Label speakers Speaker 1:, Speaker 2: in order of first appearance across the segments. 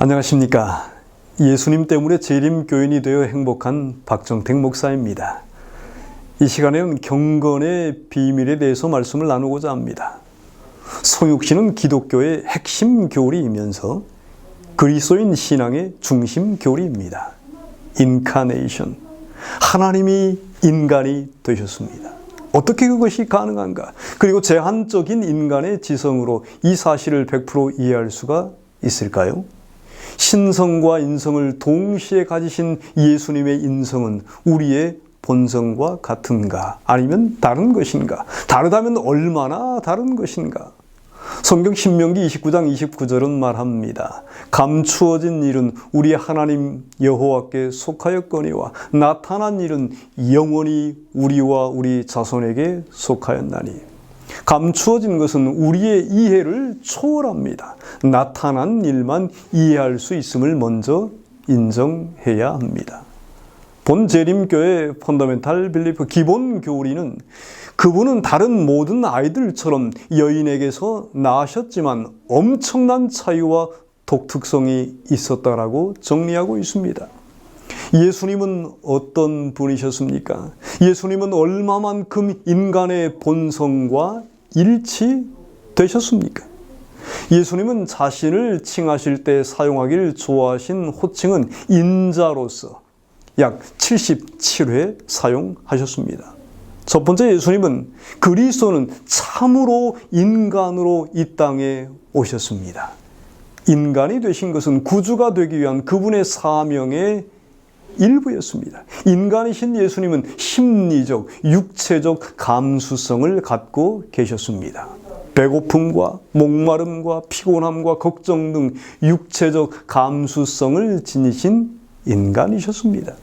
Speaker 1: 안녕하십니까. 예수님 때문에 재림교인이 되어 행복한 박정택 목사입니다. 이 시간에는 경건의 비밀에 대해서 말씀을 나누고자 합니다. 소육신은 기독교의 핵심 교리이면서 그리스도인 신앙의 중심 교리입니다. 인카네이션, 하나님이 인간이 되셨습니다. 어떻게 그것이 가능한가? 그리고 제한적인 인간의 지성으로 이 사실을 100% 이해할 수가 있을까요? 신성과 인성을 동시에 가지신 예수님의 인성은 우리의 본성과 같은가? 아니면 다른 것인가? 다르다면 얼마나 다른 것인가? 성경 신명기 29장 29절은 말합니다. 감추어진 일은 우리 하나님 여호와께 속하였거니와 나타난 일은 영원히 우리와 우리 자손에게 속하였나니. 감추어진 것은 우리의 이해를 초월합니다. 나타난 일만 이해할 수 있음을 먼저 인정해야 합니다. 본 재림교의 펀더멘탈 빌리프 기본 교리는 그분은 다른 모든 아이들처럼 여인에게서 낳으셨지만 엄청난 차이와 독특성이 있었다라고 정리하고 있습니다. 예수님은 어떤 분이셨습니까? 예수님은 얼마만큼 인간의 본성과 일치되셨습니까? 예수님은 자신을 칭하실 때 사용하기를 좋아하신 호칭은 인자로서 약 77회 사용하셨습니다. 첫 번째, 예수님은 그리스도는 참으로 인간으로 이 땅에 오셨습니다. 인간이 되신 것은 구주가 되기 위한 그분의 사명의 일부였습니다. 인간이신 예수님은 심리적, 육체적 감수성을 갖고 계셨습니다. 배고픔과 목마름과 피곤함과 걱정 등 육체적 감수성을 지니신 인간이셨습니다.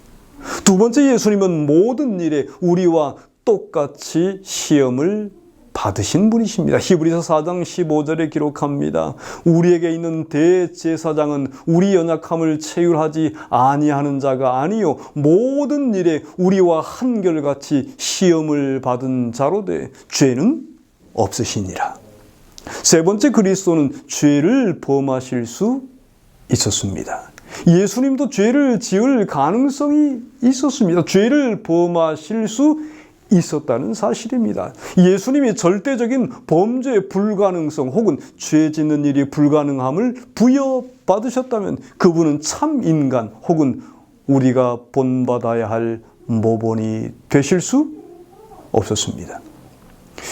Speaker 1: 두 번째, 예수님은 모든 일에 우리와 똑같이 시험을 받으신 분이십니다. 히브리서 4장 15절에 기록합니다. 우리에게 있는 대제사장은 우리 연약함을 체휼하지 아니하는 자가 아니요 모든 일에 우리와 한결같이 시험을 받은 자로 돼 죄는 없으시니라. 세 번째, 그리스도는 죄를 범하실 수 있었습니다. 예수님도 죄를 지을 가능성이 있었습니다. 죄를 범하실 수 있었다는 사실입니다. 예수님이 절대적인 범죄 불가능성 혹은 죄 짓는 일이 불가능함을 부여받으셨다면 그분은 참 인간 혹은 우리가 본받아야 할 모본이 되실 수 없었습니다.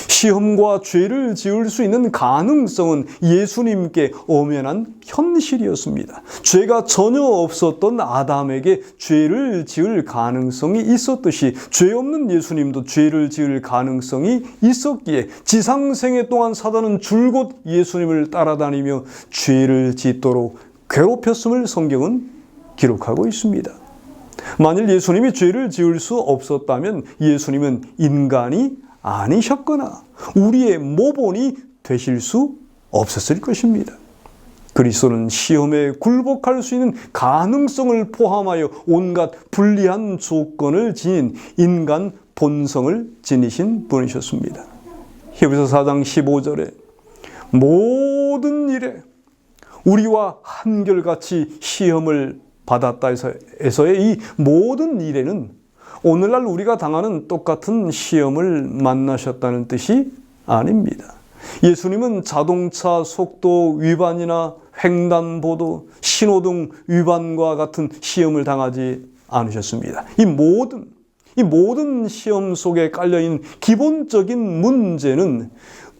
Speaker 1: 시험과 죄를 지을 수 있는 가능성은 예수님께 엄연한 현실이었습니다. 죄가 전혀 없었던 아담에게 죄를 지을 가능성이 있었듯이 죄 없는 예수님도 죄를 지을 가능성이 있었기에 지상생애 동안 사단은 줄곧 예수님을 따라다니며 죄를 짓도록 괴롭혔음을 성경은 기록하고 있습니다. 만일 예수님이 죄를 지을 수 없었다면 예수님은 인간이 아니셨거나 우리의 모본이 되실 수 없었을 것입니다. 그리스도는 시험에 굴복할 수 있는 가능성을 포함하여 온갖 불리한 조건을 지닌 인간 본성을 지니신 분이셨습니다. 히브리서 4장 15절에 모든 일에 우리와 한결같이 시험을 받았다 해서의 이 모든 일에는 오늘날 우리가 당하는 똑같은 시험을 만나셨다는 뜻이 아닙니다. 예수님은 자동차 속도 위반이나 횡단보도, 신호등 위반과 같은 시험을 당하지 않으셨습니다. 이 모든 시험 속에 깔려있는 기본적인 문제는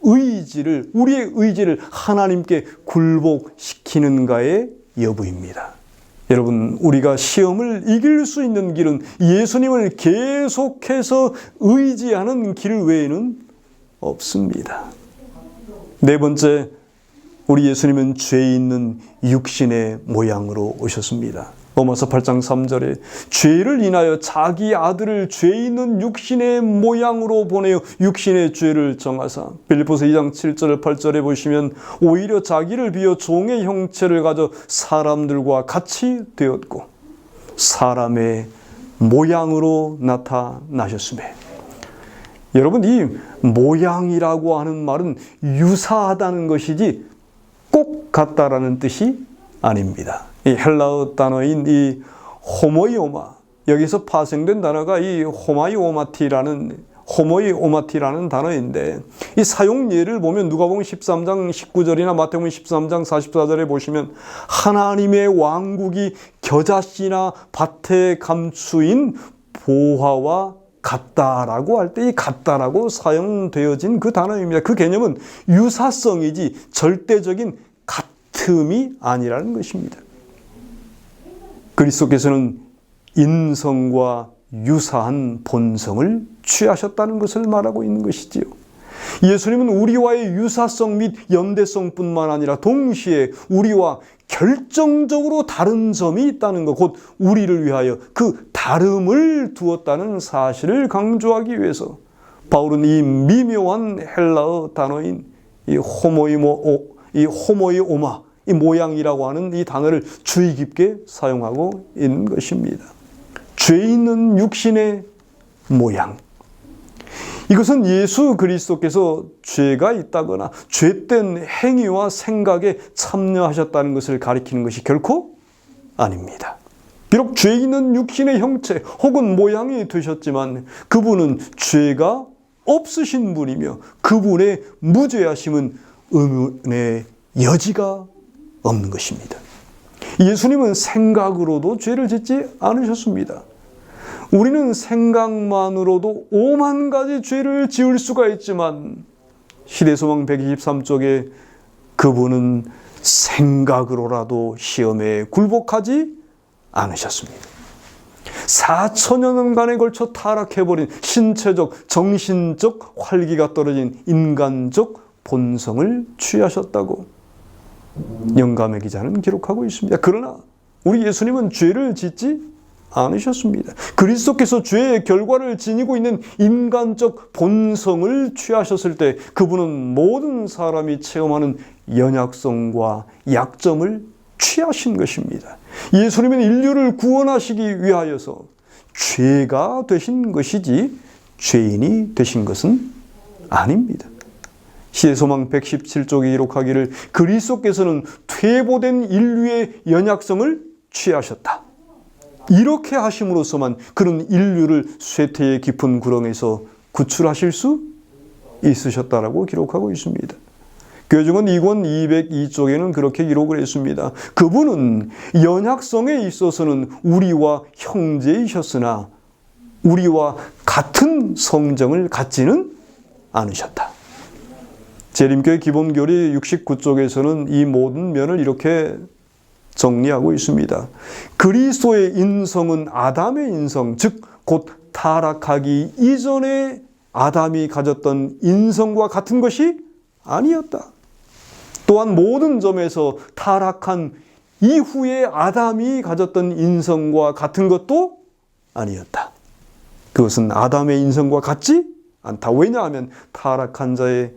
Speaker 1: 우리의 의지를 하나님께 굴복시키는가의 여부입니다. 여러분, 우리가 시험을 이길 수 있는 길은 예수님을 계속해서 의지하는 길 외에는 없습니다. 네 번째, 우리 예수님은 죄 있는 육신의 모양으로 오셨습니다. 로마서 8장 3절에 죄를 인하여 자기 아들을 죄 있는 육신의 모양으로 보내어 육신의 죄를 정하사, 빌립보서 2장 7절 8절에 보시면 오히려 자기를 비어 종의 형체를 가져 사람들과 같이 되었고 사람의 모양으로 나타나셨으며. 여러분, 이 모양이라고 하는 말은 유사하다는 것이지 꼭 같다라는 뜻이 아닙니다. 이 헬라어 단어인 이 호모이오마, 여기서 파생된 단어가 이 호모이오마티라는 단어인데, 이 사용 예를 보면 누가복음 13장 19절이나 마태복음 13장 44절에 보시면 하나님의 왕국이 겨자씨나 밭에 감추인 보화와 같다라고 할 때 이 같다라고 사용되어진 그 단어입니다. 그 개념은 유사성이지 절대적인 같음이 아니라는 것입니다. 그리스도께서는 인성과 유사한 본성을 취하셨다는 것을 말하고 있는 것이지요. 예수님은 우리와의 유사성 및 연대성뿐만 아니라 동시에 우리와 결정적으로 다른 점이 있다는 것, 곧 우리를 위하여 그 다름을 두었다는 사실을 강조하기 위해서 바울은 이 미묘한 헬라어 단어인 이 호모이오마, 이 모양이라고 하는 이 단어를 주의 깊게 사용하고 있는 것입니다. 죄 있는 육신의 모양. 이것은 예수 그리스도께서 죄가 있다거나 죄된 행위와 생각에 참여하셨다는 것을 가리키는 것이 결코 아닙니다. 비록 죄 있는 육신의 형체 혹은 모양이 되셨지만 그분은 죄가 없으신 분이며 그분의 무죄하심은 의문의 여지가 없는 것입니다. 예수님은 생각으로도 죄를 짓지 않으셨습니다. 우리는 생각만으로도 5만 가지 죄를 지을 수가 있지만 시대소망 123쪽에 그분은 생각으로라도 시험에 굴복하지 않으셨습니다. 4천여년간에 걸쳐 타락해버린 신체적, 정신적 활기가 떨어진 인간적 본성을 취하셨다고 영감의 기자는 기록하고 있습니다. 그러나 우리 예수님은 죄를 짓지 않으셨습니다. 그리스도께서 죄의 결과를 지니고 있는 인간적 본성을 취하셨을 때 그분은 모든 사람이 체험하는 연약성과 약점을 취하신 것입니다. 예수님은 인류를 구원하시기 위하여서 죄가 되신 것이지 죄인이 되신 것은 아닙니다. 시대소망 117쪽에 기록하기를 그리스도께서는 퇴보된 인류의 연약성을 취하셨다. 이렇게 하심으로써만 그런 인류를 쇠퇴의 깊은 구렁에서 구출하실 수 있으셨다라고 기록하고 있습니다. 교회증언 2권 202쪽에는 그렇게 기록을 했습니다. 그분은 연약성에 있어서는 우리와 형제이셨으나 우리와 같은 성정을 갖지는 않으셨다. 재림교회 기본교리 69쪽에서는 이 모든 면을 이렇게 정리하고 있습니다. 그리스도의 인성은 아담의 인성, 즉 곧 타락하기 이전에 아담이 가졌던 인성과 같은 것이 아니었다. 또한 모든 점에서 타락한 이후에 아담이 가졌던 인성과 같은 것도 아니었다. 그것은 아담의 인성과 같지 않다. 왜냐하면 타락한 자의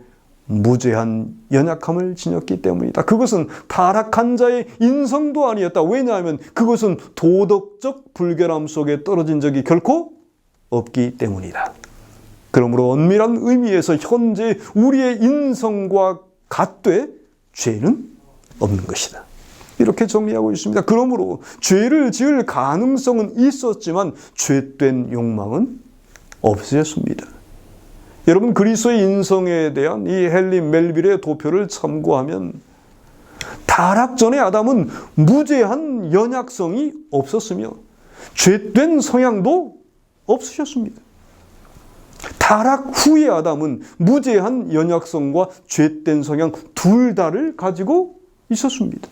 Speaker 1: 무죄한 연약함을 지녔기 때문이다. 그것은 타락한 자의 인성도 아니었다. 왜냐하면 그것은 도덕적 불결함 속에 떨어진 적이 결코 없기 때문이다. 그러므로 엄밀한 의미에서 현재 우리의 인성과 같되 죄는 없는 것이다. 이렇게 정리하고 있습니다. 그러므로 죄를 지을 가능성은 있었지만 죄된 욕망은 없으셨습니다. 여러분, 그리스도의 인성에 대한 이 헨리 멜빌의 도표를 참고하면 타락 전에 아담은 무죄한 연약성이 없었으며 죄된 성향도 없으셨습니다. 타락 후의 아담은 무죄한 연약성과 죄된 성향 둘 다를 가지고 있었습니다.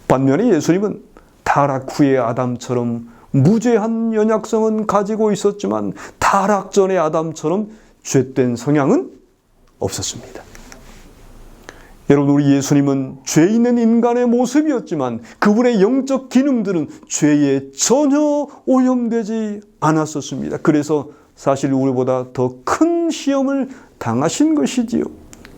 Speaker 1: 반면에 예수님은 타락 후의 아담처럼 무죄한 연약성은 가지고 있었지만 타락 전의 아담처럼 죄된 성향은 없었습니다. 여러분, 우리 예수님은 죄 있는 인간의 모습이었지만 그분의 영적 기능들은 죄에 전혀 오염되지 않았었습니다. 그래서 사실 우리보다 더 큰 시험을 당하신 것이지요.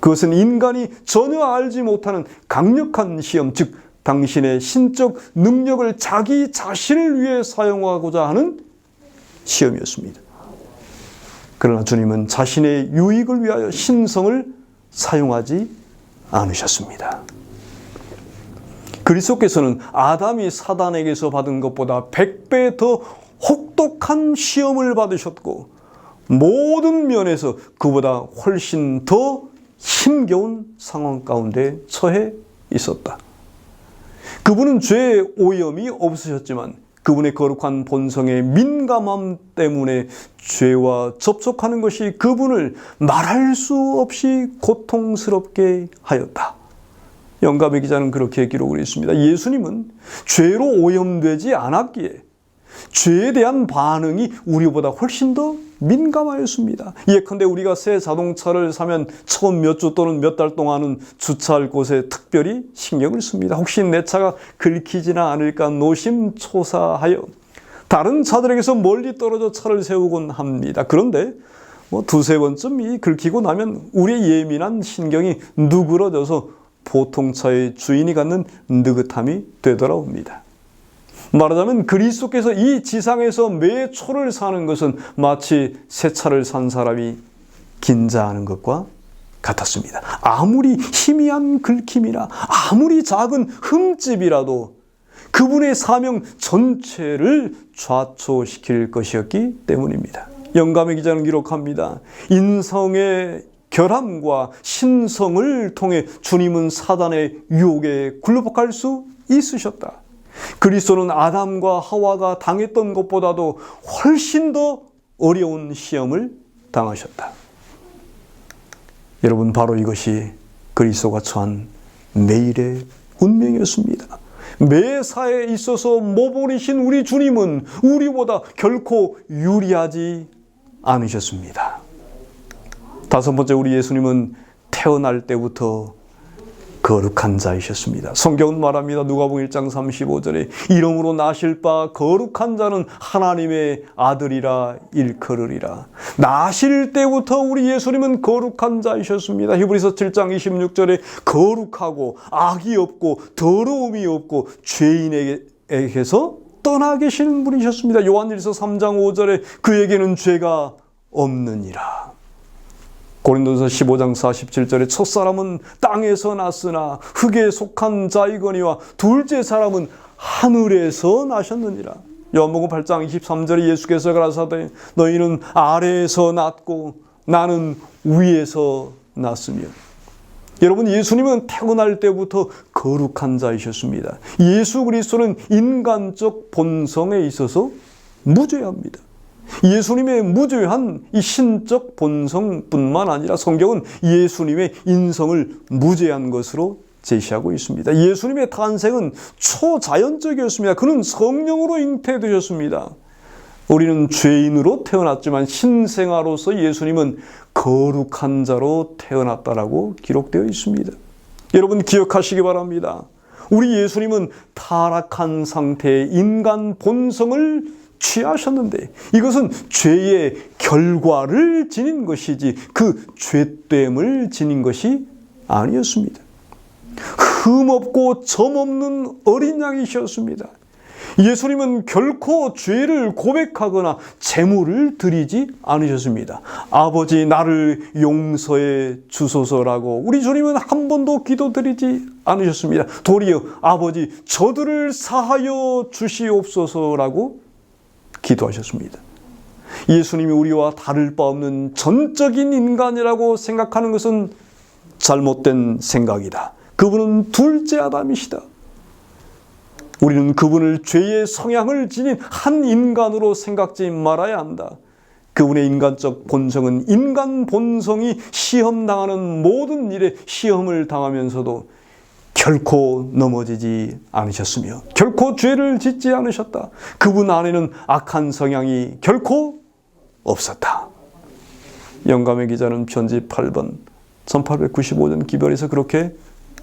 Speaker 1: 그것은 인간이 전혀 알지 못하는 강력한 시험, 즉 당신의 신적 능력을 자기 자신을 위해 사용하고자 하는 시험이었습니다. 그러나 주님은 자신의 유익을 위하여 신성을 사용하지 않으셨습니다. 그리스도께서는 아담이 사단에게서 받은 것보다 100배 더 혹독한 시험을 받으셨고 모든 면에서 그보다 훨씬 더 힘겨운 상황 가운데 처해 있었다. 그분은 죄의 오염이 없으셨지만 그분의 거룩한 본성의 민감함 때문에 죄와 접촉하는 것이 그분을 말할 수 없이 고통스럽게 하였다. 영감의 기자는 그렇게 기록을 했습니다. 예수님은 죄로 오염되지 않았기에 죄에 대한 반응이 우리보다 훨씬 더 민감하였습니다. 예컨대 우리가 새 자동차를 사면 처음 몇 주 또는 몇 달 동안은 주차할 곳에 특별히 신경을 씁니다. 혹시 내 차가 긁히지는 않을까 노심초사하여 다른 차들에게서 멀리 떨어져 차를 세우곤 합니다. 그런데 두세 번쯤 긁히고 나면 우리의 예민한 신경이 누그러져서 보통 차의 주인이 갖는 느긋함이 되돌아옵니다. 말하자면 그리스도께서 이 지상에서 매 초를 사는 것은 마치 새 차를 산 사람이 긴장하는 것과 같았습니다. 아무리 희미한 긁힘이나 아무리 작은 흠집이라도 그분의 사명 전체를 좌초시킬 것이었기 때문입니다. 영감의 기자는 기록합니다. 인성의 결함과 신성을 통해 주님은 사단의 유혹에 굴복할 수 있으셨다. 그리스도는 아담과 하와가 당했던 것보다도 훨씬 더 어려운 시험을 당하셨다. 여러분, 바로 이것이 그리스도가 처한 매일의 운명이었습니다. 매사에 있어서 모범이신 우리 주님은 우리보다 결코 유리하지 않으셨습니다. 다섯 번째, 우리 예수님은 태어날 때부터 거룩한 자이셨습니다. 성경은 말합니다. 누가복음 1장 35절에 이름으로 나실 바 거룩한 자는 하나님의 아들이라 일컬으리라. 나실 때부터 우리 예수님은 거룩한 자이셨습니다. 히브리서 7장 26절에 거룩하고 악이 없고 더러움이 없고 죄인에게서 떠나 계시는 분이셨습니다. 요한일서 3장 5절에 그에게는 죄가 없느니라. 고린도서 15장 47절에 첫사람은 땅에서 났으나 흙에 속한 자이거니와 둘째 사람은 하늘에서 나셨느니라. 요한복음 8장 23절에 예수께서 가라사대 너희는 아래에서 났고 나는 위에서 났으며. 여러분, 예수님은 태어날 때부터 거룩한 자이셨습니다. 예수 그리스도는 인간적 본성에 있어서 무죄합니다. 예수님의 무죄한 이 신적 본성뿐만 아니라 성경은 예수님의 인성을 무죄한 것으로 제시하고 있습니다. 예수님의 탄생은 초자연적이었습니다. 그는 성령으로 잉태되셨습니다. 우리는 죄인으로 태어났지만 신생아로서 예수님은 거룩한 자로 태어났다라고 기록되어 있습니다. 여러분, 기억하시기 바랍니다. 우리 예수님은 타락한 상태의 인간 본성을 취하셨는데 이것은 죄의 결과를 지닌 것이지 그 죄됨을 지닌 것이 아니었습니다. 흠없고 점없는 어린 양이셨습니다. 예수님은 결코 죄를 고백하거나 제물을 드리지 않으셨습니다. 아버지 나를 용서해 주소서라고 우리 주님은 한 번도 기도드리지 않으셨습니다. 도리어 아버지 저들을 사하여 주시옵소서라고 기도하셨습니다. 예수님이 우리와 다를 바 없는 전적인 인간이라고 생각하는 것은 잘못된 생각이다. 그분은 둘째 아담이시다. 우리는 그분을 죄의 성향을 지닌 한 인간으로 생각지 말아야 한다. 그분의 인간적 본성은 인간 본성이 시험당하는 모든 일에 시험을 당하면서도 결코 넘어지지 않으셨으며 결코 죄를 짓지 않으셨다. 그분 안에는 악한 성향이 결코 없었다. 영감의 기자는 편지 8번 1895년 기별에서 그렇게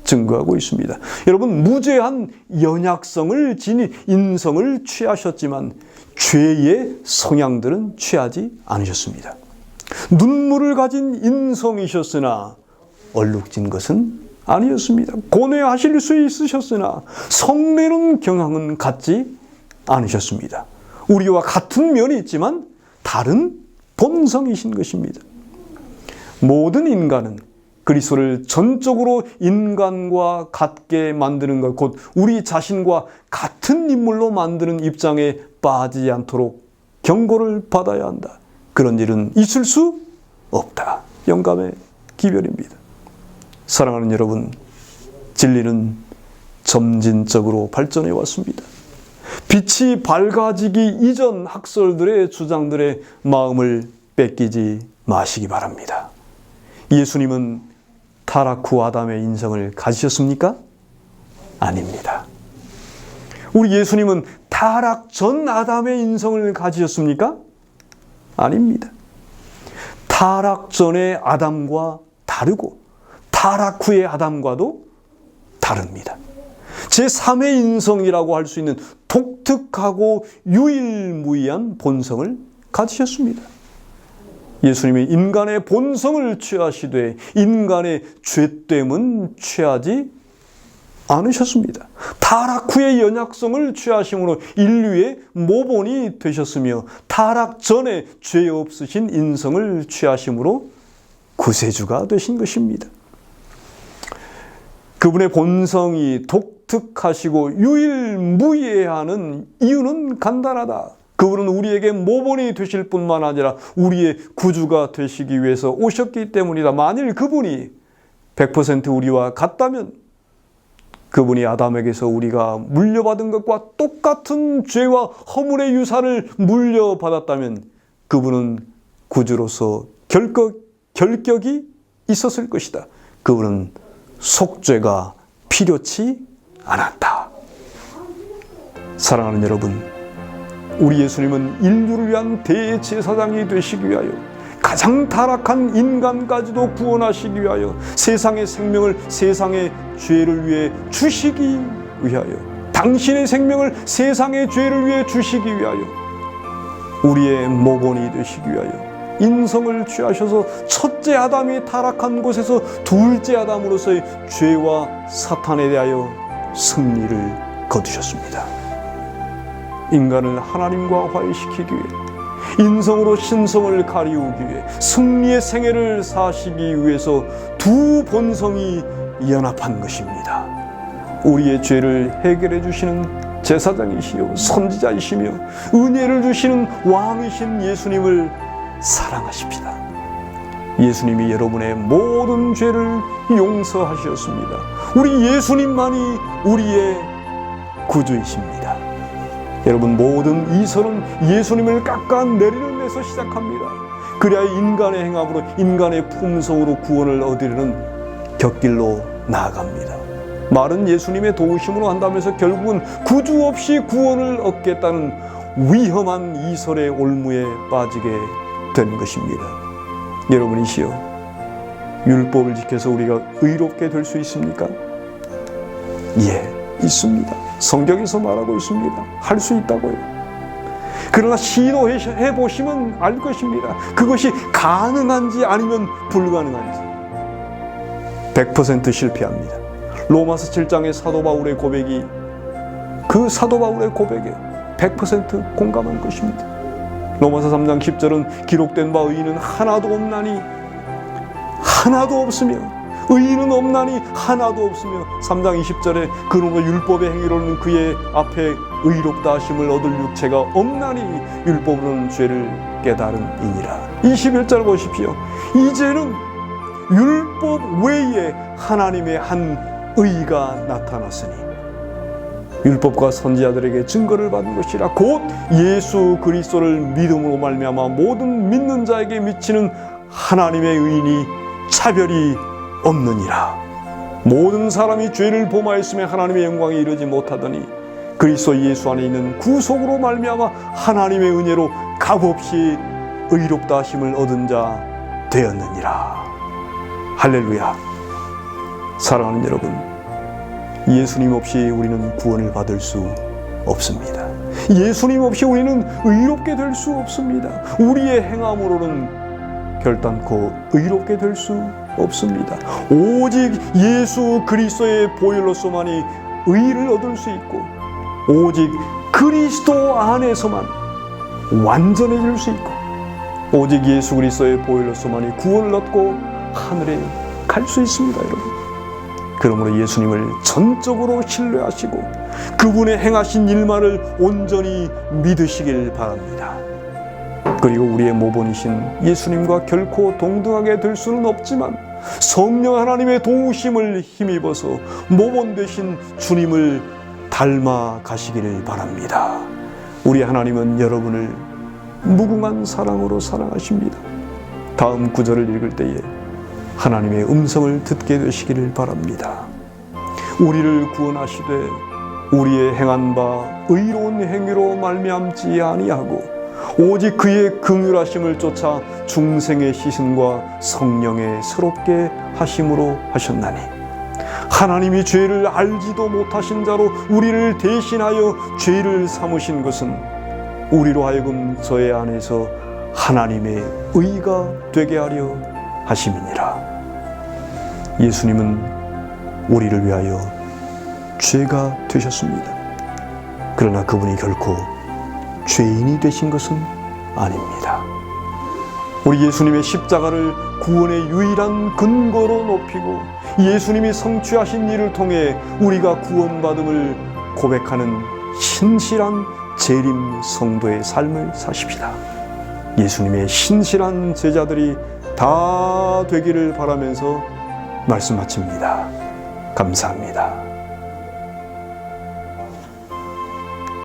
Speaker 1: 증거하고 있습니다. 여러분, 무죄한 연약성을 지닌 인성을 취하셨지만 죄의 성향들은 취하지 않으셨습니다. 눈물을 가진 인성이셨으나 얼룩진 것은 아니었습니다. 고뇌하실 수 있으셨으나 성내는 경향은 갖지 않으셨습니다. 우리와 같은 면이 있지만 다른 본성이신 것입니다. 모든 인간은 그리스도를 전적으로 인간과 같게 만드는 것, 곧 우리 자신과 같은 인물로 만드는 입장에 빠지지 않도록 경고를 받아야 한다. 그런 일은 있을 수 없다. 영감의 기별입니다. 사랑하는 여러분, 진리는 점진적으로 발전해 왔습니다. 빛이 밝아지기 이전 학설들의 주장들의 마음을 뺏기지 마시기 바랍니다. 예수님은 타락 후 아담의 인성을 가지셨습니까? 아닙니다. 우리 예수님은 타락 전 아담의 인성을 가지셨습니까? 아닙니다. 타락 전의 아담과 다르고 타락 후의 아담과도 다릅니다. 제3의 인성이라고 할 수 있는 독특하고 유일무이한 본성을 가지셨습니다. 예수님이 인간의 본성을 취하시되 인간의 죄됨은 취하지 않으셨습니다. 타락 후의 연약성을 취하심으로 인류의 모본이 되셨으며 타락 전에 죄 없으신 인성을 취하심으로 구세주가 되신 것입니다. 그분의 본성이 독특하시고 유일무이해야 하는 이유는 간단하다. 그분은 우리에게 모본이 되실 뿐만 아니라 우리의 구주가 되시기 위해서 오셨기 때문이다. 만일 그분이 100% 우리와 같다면 그분이 아담에게서 우리가 물려받은 것과 똑같은 죄와 허물의 유산을 물려받았다면 그분은 구주로서 결격이 있었을 것이다. 그분은 속죄가 필요치 않았다. 사랑하는 여러분, 우리 예수님은 인류를 위한 대제사장이 되시기 위하여 가장 타락한 인간까지도 구원하시기 위하여 세상의 생명을 세상의 죄를 위해 주시기 위하여 당신의 생명을 세상의 죄를 위해 주시기 위하여 우리의 모본이 되시기 위하여 인성을 취하셔서 첫째 아담이 타락한 곳에서 둘째 아담으로서의 죄와 사탄에 대하여 승리를 거두셨습니다. 인간을 하나님과 화해시키기 위해 인성으로 신성을 가리우기 위해 승리의 생애를 사시기 위해서 두 본성이 연합한 것입니다. 우리의 죄를 해결해 주시는 제사장이시요 선지자이시며 은혜를 주시는 왕이신 예수님을 사랑하십시다. 예수님이 여러분의 모든 죄를 용서하셨습니다. 우리 예수님만이 우리의 구주이십니다. 여러분, 모든 이설은 예수님을 깎아내리는 데서 시작합니다. 그래야 인간의 행함으로 인간의 품성으로 구원을 얻으려는 곁길로 나아갑니다. 말은 예수님의 도우심으로 한다면서 결국은 구주 없이 구원을 얻겠다는 위험한 이설의 올무에 빠지게 된 것입니다. 여러분이시여, 율법을 지켜서 우리가 의롭게 될 수 있습니까? 예, 있습니다. 성경에서 말하고 있습니다. 할 수 있다고요. 그러나 시도해 보시면 알 것입니다. 그것이 가능한지 아니면 불가능한지. 100% 실패합니다. 로마서 7장의 사도 바울의 고백이 그 사도 바울의 고백에 100% 공감한 것입니다. 로마서 3장 10절은 기록된 바 의인은 하나도 없나니 하나도 없으며 의인은 없나니 하나도 없으며 3장 20절에 그러므로 율법의 행위로는 그의 앞에 의롭다 하심을 얻을 육체가 없나니 율법으로는 죄를 깨달음이니라. 21절 보십시오. 이제는 율법 외에 하나님의 한 의가 나타났으니 율법과 선지자들에게 증거를 받은 것이라 곧 예수 그리스도를 믿음으로 말미암아 모든 믿는 자에게 미치는 하나님의 의인이 차별이 없느니라. 모든 사람이 죄를 범하였으며 하나님의 영광에 이르지 못하더니 그리스도 예수 안에 있는 구속으로 말미암아 하나님의 은혜로 값없이 의롭다 하심을 얻은 자 되었느니라. 할렐루야. 사랑하는 여러분, 예수님 없이 우리는 구원을 받을 수 없습니다. 예수님 없이 우리는 의롭게 될 수 없습니다. 우리의 행함으로는 결단코 의롭게 될 수 없습니다. 오직 예수 그리스도의 보혈로서만이 의를 얻을 수 있고 오직 그리스도 안에서만 완전해질 수 있고 오직 예수 그리스도의 보혈로서만이 구원을 얻고 하늘에 갈 수 있습니다, 여러분. 그러므로 예수님을 전적으로 신뢰하시고 그분의 행하신 일만을 온전히 믿으시길 바랍니다. 그리고 우리의 모본이신 예수님과 결코 동등하게 될 수는 없지만 성령 하나님의 도우심을 힘입어서 모본 되신 주님을 닮아 가시기를 바랍니다. 우리 하나님은 여러분을 무궁한 사랑으로 사랑하십니다. 다음 구절을 읽을 때에 하나님의 음성을 듣게 되시기를 바랍니다. 우리를 구원하시되 우리의 행한 바 의로운 행위로 말미암지 아니하고 오직 그의 긍휼하심을 쫓아 중생의 시선과 성령의 새롭게 하심으로 하셨나니 하나님이 죄를 알지도 못하신 자로 우리를 대신하여 죄를 삼으신 것은 우리로 하여금 저의 안에서 하나님의 의가 되게 하려 하심이니라. 예수님은 우리를 위하여 죄가 되셨습니다. 그러나 그분이 결코 죄인이 되신 것은 아닙니다. 우리 예수님의 십자가를 구원의 유일한 근거로 높이고 예수님이 성취하신 일을 통해 우리가 구원받음을 고백하는 신실한 재림 성도의 삶을 사십시다. 예수님의 신실한 제자들이 다 되기를 바라면서 말씀 마칩니다. 감사합니다.